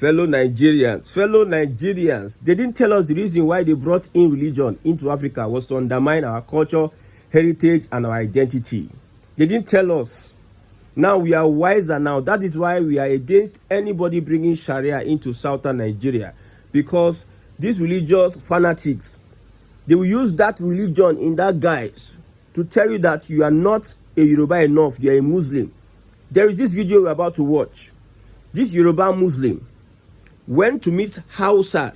Fellow Nigerians, they didn't tell us the reason why they brought in religion into Africa was to undermine our culture, heritage, and our identity. They didn't tell us. Now we are wiser now. That is why we are against anybody bringing Sharia into southern Nigeria. Because these religious fanatics, they will use that religion in that guise to tell you that you are not a Yoruba enough, you are a Muslim. There is this video we're about to watch. This Yoruba Muslim went to meet Hausa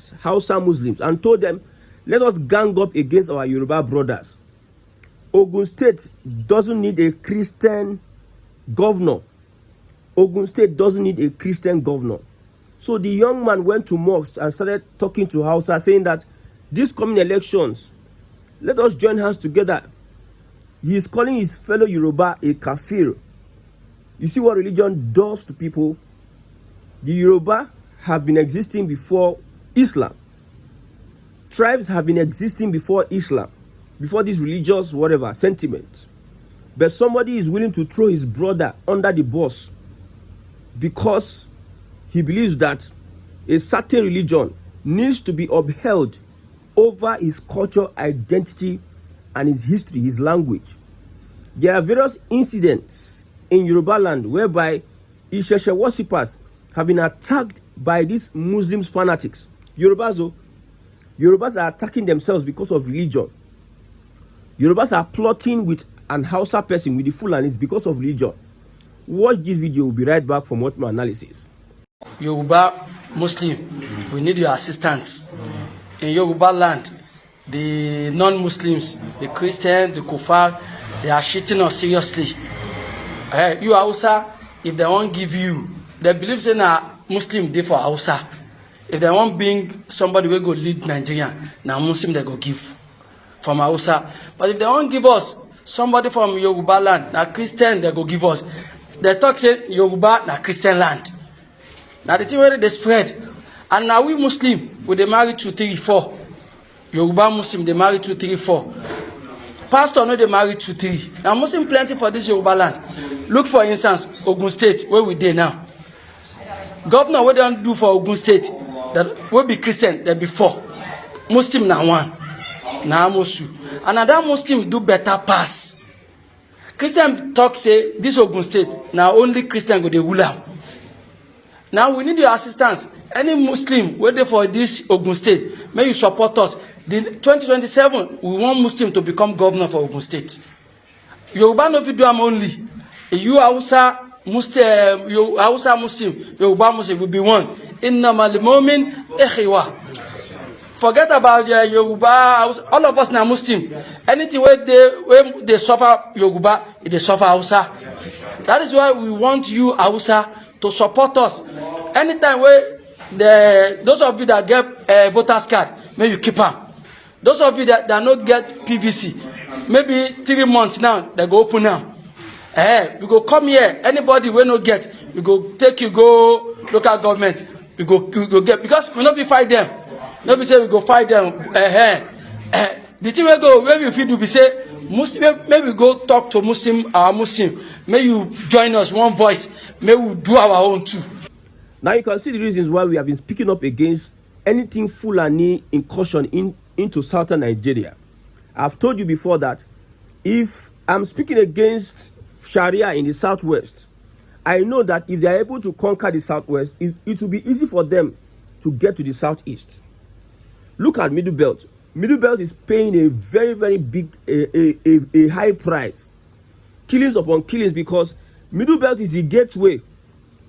Muslims and told them, let us gang up against our Yoruba brothers. Ogun State doesn't need a Christian governor. Ogun State doesn't need a Christian governor. So the young man went to mosques and started talking to Hausa, saying that these coming elections, let us join hands together. He is calling his fellow Yoruba a kafir. You see what religion does to people? The Yoruba have been existing before Islam. Tribes have been existing before Islam, before this religious whatever sentiment. But somebody is willing to throw his brother under the bus because he believes that a certain religion needs to be upheld over his culture, identity, and his history, his language. There are various incidents in Yoruba land whereby Isheshe worshippers have been attacked by these Muslim fanatics. Yorubas are attacking themselves because of religion. Yorubas are plotting with an Hausa person, with the Fulanis, because of religion. Watch this video. We'll be right back for much more analysis. Yoruba Muslim, we need your assistance. In Yoruba land, the non-Muslims, the Christians, the Kufar, they are cheating us seriously. You Hausa, if they won't give you, they believe in a Muslim day for Hausa. If they won't bring somebody will go lead Nigeria, now Muslim they go give from Hausa. But if they won't give us somebody from Yoruba land, now Christian they go give us. They talk say Yoruba na Christian land. Now the thing where they spread. And now we Muslim, we they marry 2, 3, 4. Yoruba Muslim, they marry 2, 3, 4. Pastor no they marry 2, 3. Now Muslim plenty for this Yoruba land. Look for instance, Ogun State, where we there now. Governor, what they don't do for Ogun State, that will be Christian, there be 4. Muslim now 1. Now Mosu. Another Muslim do better pass. Christian talk say, this Ogun State, now only Christian go the ruler. Now we need your assistance. Any Muslim waiting for this Ogun State, may you support us. The 2027, we want Muslim to become governor for Ogun State. Yoruba no video am only. You Hausa Muslim, Yoruba Muslim will be one. Innamal mu'min ikhwa. Forget about Yoruba. All of us now Muslim. Anything where they suffer Yoruba, they suffer Hausa. That is why we want you Hausa to support us. Anytime where those of you that get voters card, may you keep them. Those of you that not get PVC, maybe 3 months now they go open now. We go come here. Anybody we no get, we go take you go local government. We go get, because we not be fight them. Nobody say we go fight them. The thing we go where we feel to be say Muslim. Maybe go talk to Muslim, our Muslim. May you join us one voice. May we do our own too. Now you can see the reasons why we have been speaking up against anything Fulani incursion into southern Nigeria. I've told you before that if I'm speaking against Sharia in the southwest, I know that if they are able to conquer the southwest, it will be easy for them to get to the southeast. Look at Middle Belt. Middle Belt is paying a very, very big, a high price. Killings upon killings, because Middle Belt is the gateway.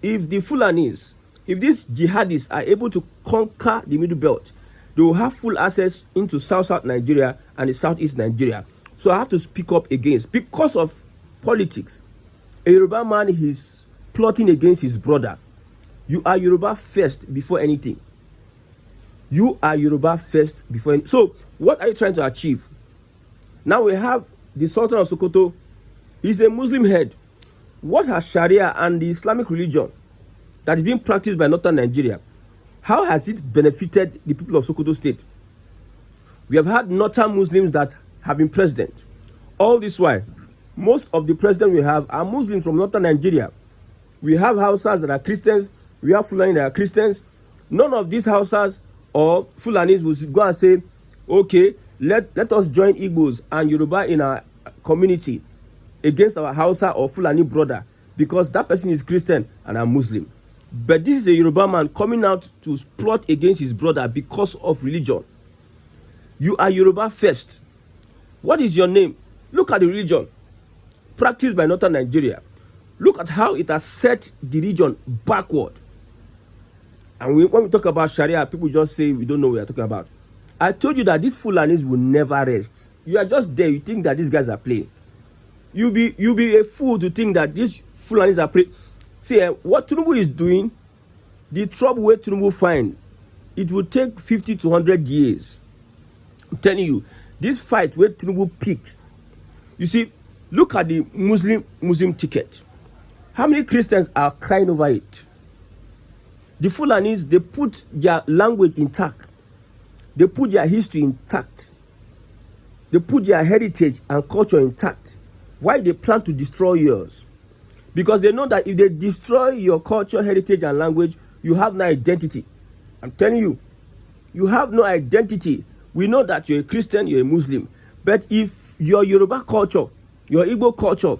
If the Fulanis, if these jihadists are able to conquer the Middle Belt, they will have full access into South Nigeria and the Southeast Nigeria. So I have to speak up against, because of politics. A Yoruba man is plotting against his brother. You are Yoruba first before anything. You are Yoruba first before anything. So what are you trying to achieve? Now we have the Sultan of Sokoto. He's a Muslim head. What has Sharia and the Islamic religion that is being practiced by northern Nigeria, how has it benefited the people of Sokoto State? We have had northern Muslims that have been president. All this while, most of the presidents we have are Muslims from northern Nigeria. We have Hausas that are Christians. We have Fulani that are Christians. None of these Hausas or Fulanis will go and say, okay, let us join Igbos and Yoruba in our community against our Hausa or Fulani brother because that person is Christian and I'm Muslim. But this is a Yoruba man coming out to plot against his brother because of religion. You are Yoruba first. What is your name? Look at the religion practiced by northern Nigeria. Look at how it has set the region backward. And when we talk about Sharia, people just say we don't know what we are talking about. I told you that these Fulanis will never rest. You are just there. You think that these guys are playing. You'll be a fool to think that these Fulanis are playing. See, what Tinubu is doing, the trouble where Tinubu find, it will take 50 to 100 years. I'm telling you, this fight where Tinubu pick. You see, look at the Muslim ticket. How many Christians are crying over it? The Fulanis, they put their language intact. They put their history intact. They put their heritage and culture intact. Why they plan to destroy yours? Because they know that if they destroy your culture, heritage, and language, you have no identity. I'm telling you, you have no identity. We know that you're a Christian, you're a Muslim. But if your Yoruba culture, your Igbo culture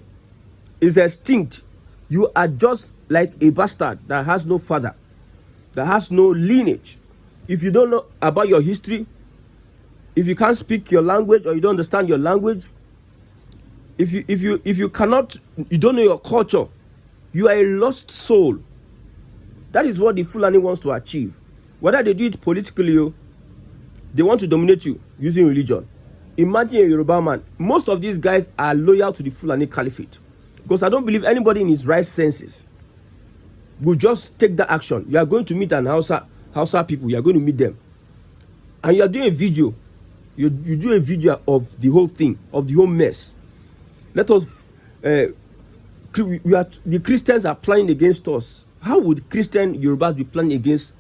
is extinct, you are just like a bastard that has no father, that has no lineage. If you don't know about your history, if you can't speak your language or you don't understand your language, if you cannot, you don't know your culture, you are a lost soul. That is what the Fulani wants to achieve. Whether they do it politically, they want to dominate you using religion. Imagine a Yoruba man. Most of these guys are loyal to the Fulani Caliphate. Because I don't believe anybody in his right senses will just take that action. You are going to meet an Hausa people. You are going to meet them. And you are doing a video. You do a video of the whole thing, of the whole mess. Let us, the Christians are planning against us. How would Christian Yorubas be planning against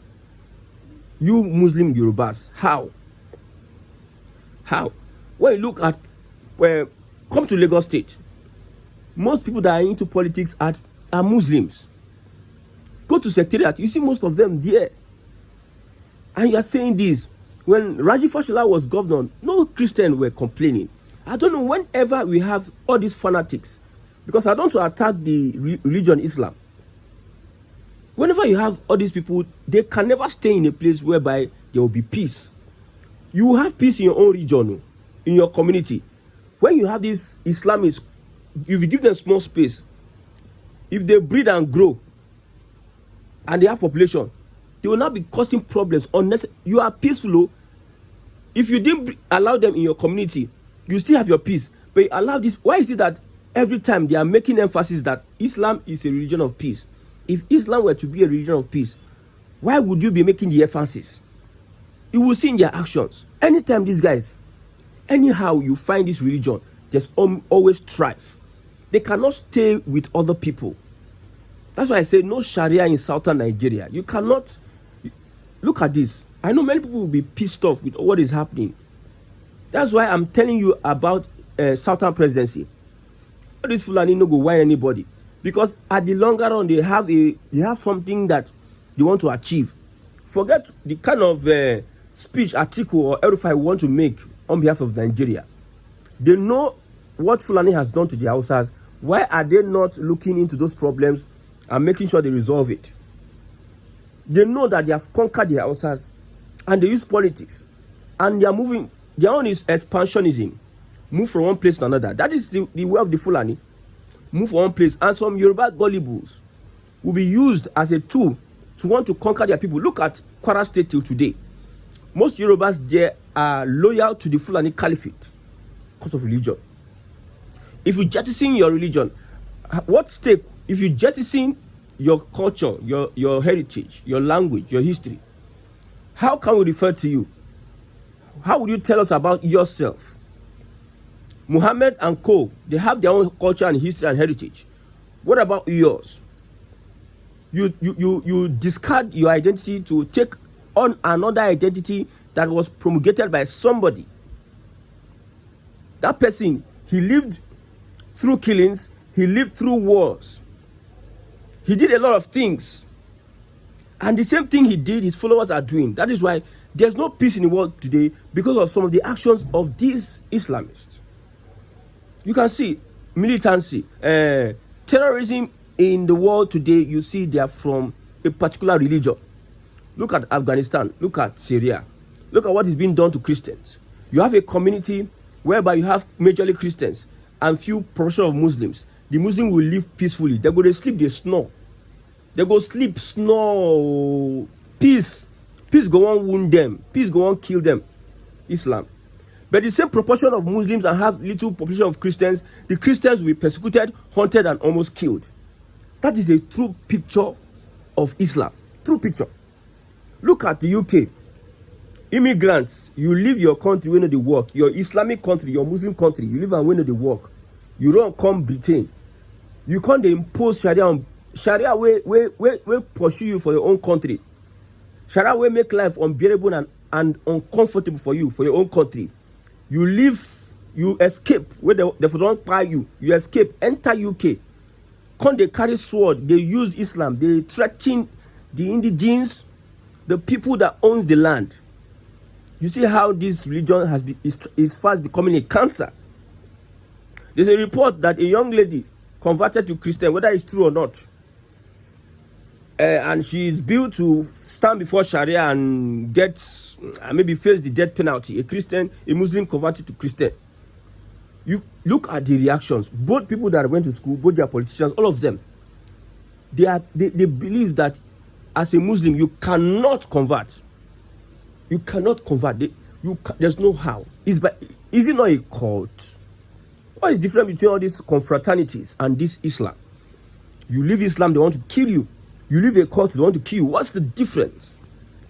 you Muslim Yorubas? How? When you look at, come to Lagos State, most people that are into politics are Muslims. Go to Secretariat, you see most of them there. And you are saying this. When Raji Fashola was governor, no Christians were complaining. I don't know, whenever we have all these fanatics, because I don't want to attack the religion Islam. Whenever you have all these people, they can never stay in a place whereby there will be peace. You will have peace in your own region, in your community. When you have these Islamists, if you give them small space, if they breed and grow, and they have population, they will not be causing problems. You are peaceful. If you didn't allow them in your community, you still have your peace. But you allow this. Why is it that every time they are making emphasis that Islam is a religion of peace? If Islam were to be a religion of peace, why would you be making the emphasis? You will see in their actions. Anytime these guys, anyhow you find this religion, there's always strife. They cannot stay with other people. That's why I say no Sharia in southern Nigeria. You cannot. Look at this. I know many people will be pissed off with what is happening. That's why I'm telling you about southern presidency. All this Fulani no go whine anybody, because at the longer run they have something that they want to achieve. Forget the kind of speech, article, or edify we want to make on behalf of Nigeria. They know what Fulani has done to the Hausas. Why are they not looking into those problems and making sure they resolve it? They know that they have conquered the Hausas and they use politics. And they are moving. Their own is expansionism. Move from one place to another. That is the way of the Fulani. Move from one place. And some Yoruba gullibles will be used as a tool to want to conquer their people. Look at Kwara State till today. Most Yorubas there are loyal to the Fulani Caliphate because of religion. If you jettison your religion, what stake? If you jettison your culture, your heritage, your language, your history, how can we refer to you? How would you tell us about yourself? Muhammad and Co, they have their own culture and history and heritage. What about yours? You discard your identity to take on another identity that was promulgated by somebody. That person, he lived through killings, he lived through wars. He did a lot of things. And the same thing he did, his followers are doing. That is why there's no peace in the world today, because of some of the actions of these Islamists. You can see militancy, terrorism in the world today. You see they are from a particular religion. Look at Afghanistan, look at Syria, look at what is being done to Christians. You have a community whereby you have majorly Christians and few portion of Muslims. The Muslims will live peacefully. They go to sleep, they snore. They go sleep, snore. Peace go on wound them. Peace go on kill them. Islam. But the same proportion of Muslims and have little population of Christians, the Christians will be persecuted, haunted, and almost killed. That is a true picture of Islam. True picture. Look at the UK. Immigrants, you leave your country when they work. Your Islamic country, your Muslim country, you live and when they work. You don't come Britain. You can't impose Sharia on Sharia will pursue you for your own country. Sharia will make life unbearable and uncomfortable for you, for your own country. You leave, you escape, where they don't buy you. You escape, enter UK. Come they carry sword, they use Islam, they threaten the indigenes, the people that owns the land. You see how this religion is fast becoming a cancer. There's a report that a young lady converted to Christian, whether it's true or not. And she is built to stand before Sharia and get, maybe face the death penalty. A Muslim converted to Christian. You look at the reactions. Both people that went to school, both their politicians, all of them, they believe that as a Muslim, you cannot convert. You cannot convert. There's no how. Is it not a cult? What is the difference between all these confraternities and this Islam? You leave Islam, they want to kill you. You leave a cult, they want to kill you. What's the difference?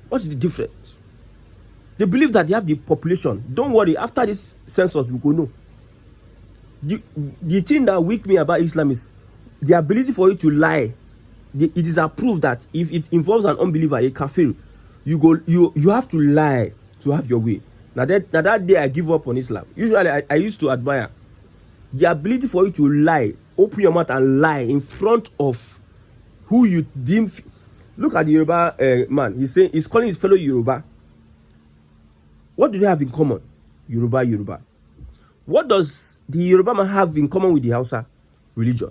What's the difference? They believe that they have the population. Don't worry, after this census, we go know. The thing that weak me about Islam is the ability for you to lie. It is approved that if it involves an unbeliever, a kafir, you have to lie to have your way. Now that day I give up on Islam. Usually I used to admire the ability for you to lie, open your mouth and lie in front of who you deem. Look at the Yoruba man. He's calling his fellow Yoruba. What do they have in common? Yoruba. What does the Yoruba man have in common with the Hausa religion?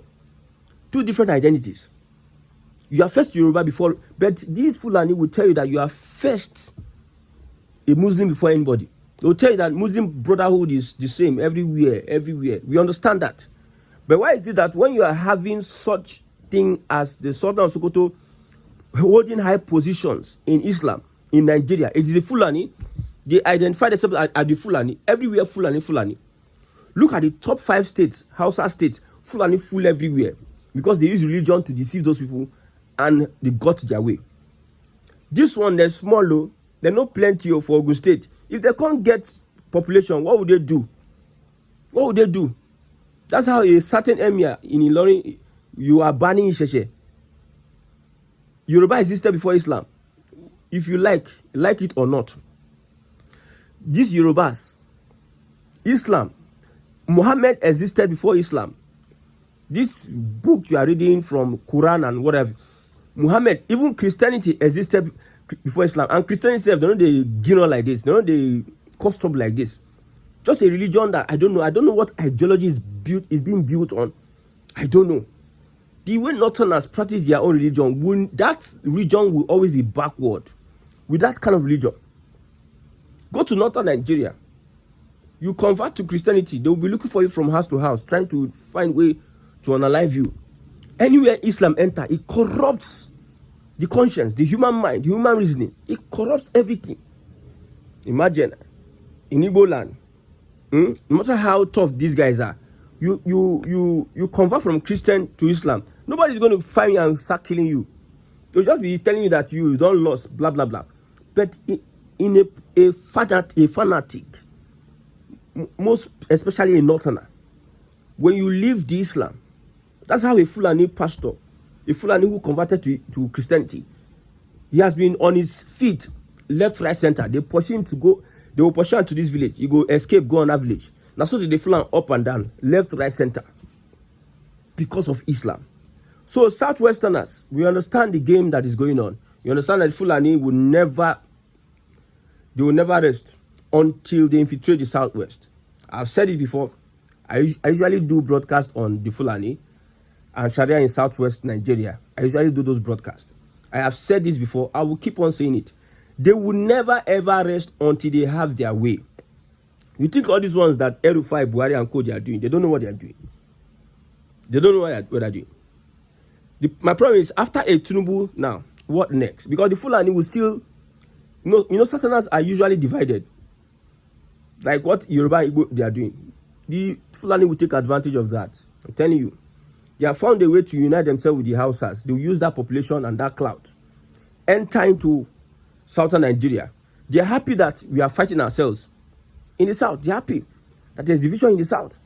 Two different identities. You are first Yoruba before, but these Fulani will tell you that you are first a Muslim before anybody. They will tell you that Muslim brotherhood is the same everywhere. We understand that. But why is it that when you are having such thing as the Sultan of Sokoto holding high positions in Islam in Nigeria, it is the Fulani, they identify themselves as the Fulani, everywhere Fulani. Look at the top 5 states, Hausa states, Fulani full everywhere, because they use religion to deceive those people and they got their way. This one, they're small, they're not plenty for Ogun State. If they can't get population, what would they do? That's how a certain emir in Ilorin, you are banning Isheshe. Yoruba existed before Islam. If you like it or not. These Yorubas, Islam, Muhammad existed before Islam. This book you are reading from Quran and whatever, Muhammad, even Christianity existed before Islam. And Christianity itself, they know they gino like this. They know they custom like this. Just a religion that I don't know what ideology is being built on. I don't know. The way Northerners practice their own religion, that region will always be backward with that kind of religion. Go to Northern Nigeria. You convert to Christianity, they will be looking for you from house to house, trying to find way to unalive you. Anywhere Islam enter, it corrupts the conscience, the human mind, the human reasoning. It corrupts everything. Imagine in Igbo land, no matter how tough these guys are, you convert from Christian to Islam. Nobody's going to find you and start killing you. They'll just be telling you that you don't lost, blah blah blah. But in a fanatic, most especially a Northerner, when you leave the Islam, that's how a Fulani pastor, a Fulani who converted to Christianity, he has been on his feet, left, right, center. They push him to go. They will push him to this village. You go escape, go on that village. Now so they fly up and down, left, right, center, because of Islam. So Southwesterners, we understand the game that is going on. You understand that Fulani will never rest until they infiltrate the southwest. I've said it before. I usually do broadcasts on the Fulani and Sharia in southwest Nigeria. I usually do those broadcasts. I have said this before. I will keep on saying it. They will never ever rest until they have their way. You think all these ones that El-Rufai, Buhari and Co, they are doing, they don't know what they are doing. They don't know what they're doing. My problem is, after a Tinubu now, what next? Because the Fulani will still, you know, Southerners are usually divided. Like what Yoruba Igbo they are doing. The Fulani will take advantage of that. I'm telling you. They have found a way to unite themselves with the Hausas. They will use that population and that clout. Enter into southern Nigeria. They are happy that we are fighting ourselves. In the south, they are happy that there's division in the south.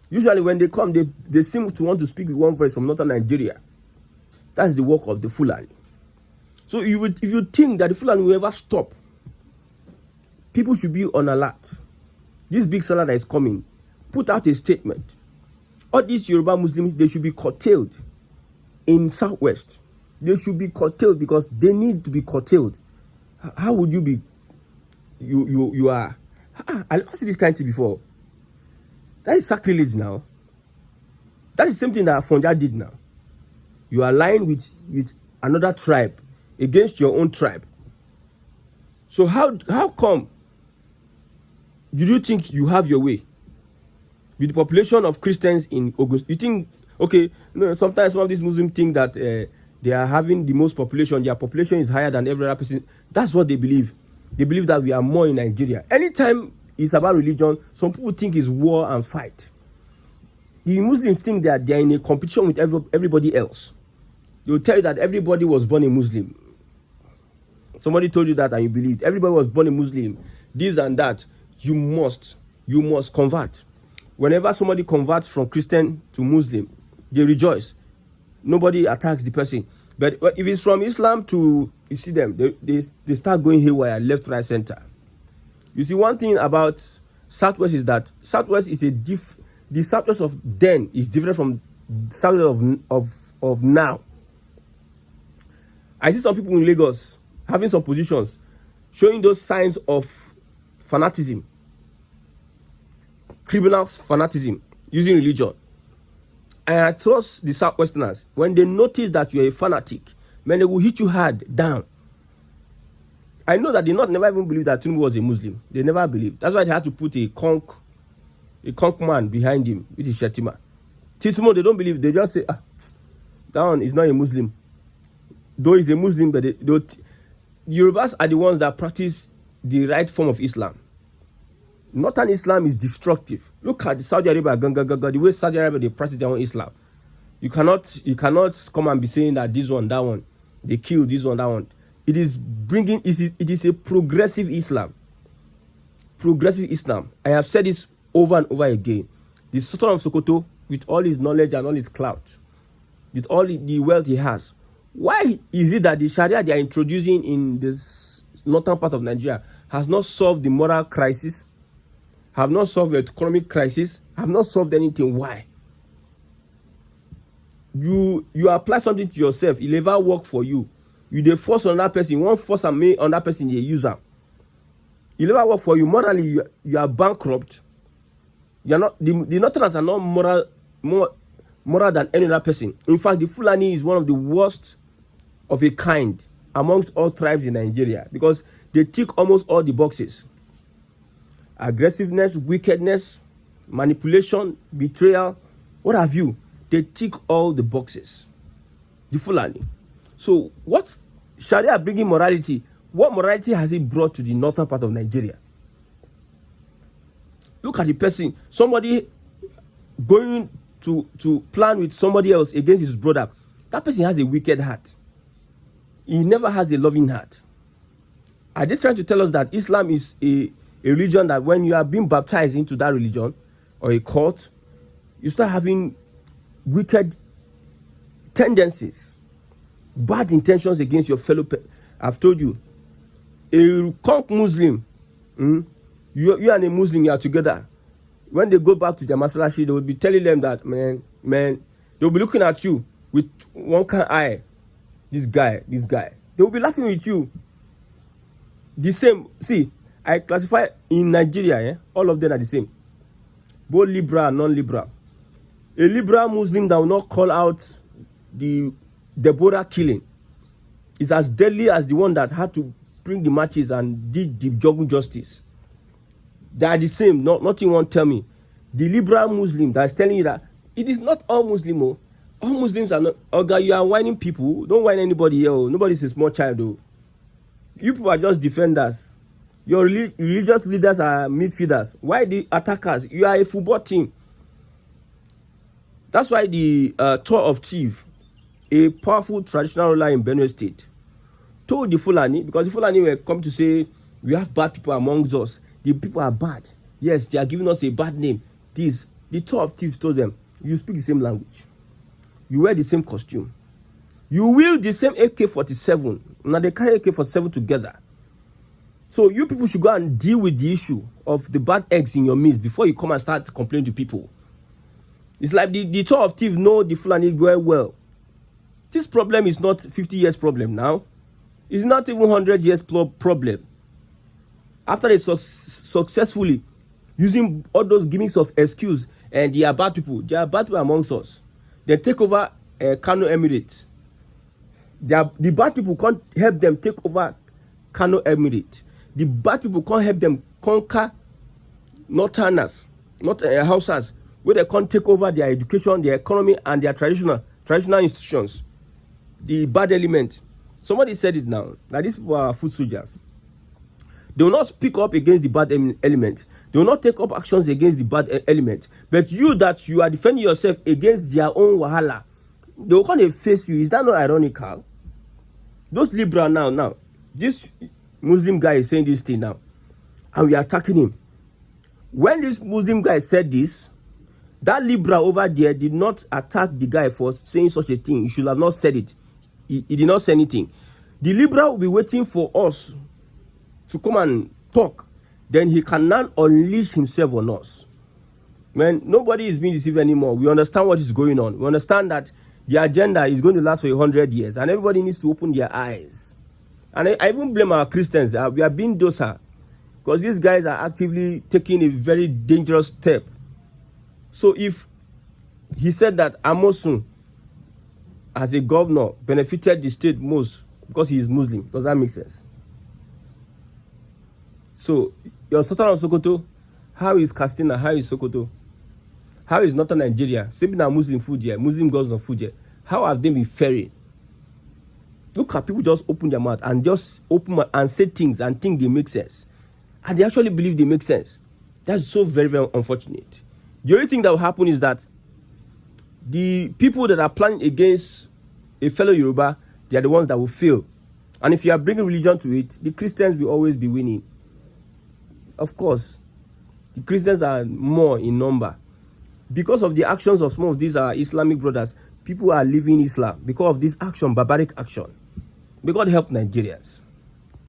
Usually when they come, they seem to want to speak with one voice from northern Nigeria. That's the work of the Fulani. So if you think that the Fulani will ever stop, people should be on alert. This big salah that is coming, put out a statement. All these Yoruba Muslims, they should be curtailed in southwest. They should be curtailed because they need to be curtailed. How would you be? You are. I never seen this kind of thing before. That is sacrilege now. That is the same thing that Fonja did now. You are lying with another tribe against your own tribe. So how come you think you have your way with the population of Christians in Ogun? You think, okay, no, sometimes some of these Muslims think that they are having the most population. Their population is higher than every other person. That's what they believe. They believe that we are more in Nigeria. Anytime it's about religion, some people think it's war and fight. The Muslims think that they are in a competition with everybody else. They will tell you that everybody was born a Muslim. Somebody told you that and you believed. Everybody was born a Muslim. This and that. You must convert. Whenever somebody converts from Christian to Muslim, they rejoice. Nobody attacks the person. But if it's from Islam to, you see them, they start going haywire, left, right, center. You see, one thing about Southwest is that Southwest is the Southwest of then is different from Southwest of now. I see some people in Lagos having some positions, showing those signs of fanaticism, criminal fanaticism, using religion. And I trust the Southwesterners, when they notice that you're a fanatic, man, they will hit you hard down. I know that they never even believed that Tinubu was a Muslim. They never believed. That's why they had to put a conk man behind him, which is Shetima. Titumo, they don't believe. They just say, that one is not a Muslim. Though he's a Muslim, but the Yorubas are the ones that practice the right form of Islam. Northern Islam is destructive. Look at the Saudi Arabia, the way Saudi Arabia, they practice their own Islam. You cannot come and be saying that this one, that one, they kill this one, that one. It is a progressive Islam. Progressive Islam. I have said this over and over again. The Sultan of Sokoto, with all his knowledge and all his clout, with all the wealth he has, why is it that the Sharia they are introducing in this northern part of Nigeria has not solved the moral crisis, have not solved the economic crisis, have not solved anything? Why? You apply something to yourself, it never work for you. You dey force on that person, you want force and make on that person, you use am. It never work for you. Morally, you are bankrupt. You are not the Northerners are not more moral than any other person. In fact, the Fulani is one of the worst of a kind amongst all tribes in Nigeria because they tick almost all the boxes. Aggressiveness, wickedness, manipulation, betrayal, what have you. They tick all the boxes. The Fulani. So what's Sharia bringing morality? What morality has it brought to the northern part of Nigeria? Look at the person. Somebody going to plan with somebody else against his brother. That person has a wicked heart. He never has a loving heart. Are they trying to tell us that Islam is a religion that when you are being baptized into that religion or a cult, you start having wicked tendencies, bad intentions against your fellow I've told you, a conk Muslim, you and a Muslim, you are together. When they go back to their masalashi, they will be telling them that, man, they'll be looking at you with one kind eye. This guy. They will be laughing with you. The same. See, I classify in Nigeria, all of them are the same. Both liberal and non-liberal. A liberal Muslim that will not call out the Deborah killing is as deadly as the one that had to bring the matches and did the jungle justice. They are the same. Nothing won't tell me. The liberal Muslim that is telling you that it is not all Muslim. All Muslims are not. Oga, you are whining people. Don't whine anybody here. Nobody's a small child. You people are just defenders. Your religious leaders are midfielders. Why the attackers? You are a football team. That's why the Tour of Chief, a powerful traditional ruler in Benue State, told the Fulani, because the Fulani were come to say, we have bad people amongst us. The people are bad. Yes, they are giving us a bad name. The Tour of Chiefs told them, you speak the same language. You wear the same costume. You wield the same AK-47. Now they carry AK-47 together. So you people should go and deal with the issue of the bad eggs in your midst before you come and start complaining to people. It's like the Tour of Chiefs know the Fulani very well. This problem is not 50 years problem now. It's not even 100 years problem. After they successfully using all those gimmicks of excuse and they are bad people amongst us. They take over Kano Emirate. The bad people can't help them take over Kano Emirate. The bad people can't help them conquer Northerners, not Hausas, where they can't take over their education, their economy, and their traditional institutions. The bad element. Somebody said it now, that these people are foot soldiers. They will not speak up against the bad element. They will not take up actions against the bad element. But you are defending yourself against their own wahala, they will come and face you. Is that not ironical? Those liberal now, this Muslim guy is saying this thing now, and we are attacking him. When this Muslim guy said this, that liberal over there did not attack the guy for saying such a thing. He should have not said it. He did not say anything. The liberal will be waiting for us to come and talk. Then he cannot unleash himself on us. When nobody is being deceived anymore, we understand what is going on. We understand that the agenda is going to last for 100 years, and everybody needs to open their eyes. And I even blame our Christians. We are being docile because these guys are actively taking a very dangerous step. So if he said that Amosun, as a governor, benefited the state most because he is Muslim, does that make sense? So your Sultan of Sokoto, how is Katsina? How is Sokoto? How is Northern Nigeria? Same na Muslim food here, Muslim governors food here. How have they been faring? Look at people just open their mouth and just open and say things and think they make sense. And they actually believe they make sense. That's so very, very unfortunate. The only thing that will happen is that the people that are planning against a fellow Yoruba, they are the ones that will fail. And if you are bringing religion to it, the Christians will always be winning. Of course, the Christians are more in number. Because of the actions of some of these Islamic brothers, people are leaving Islam because of this action, barbaric action. May God help Nigerians.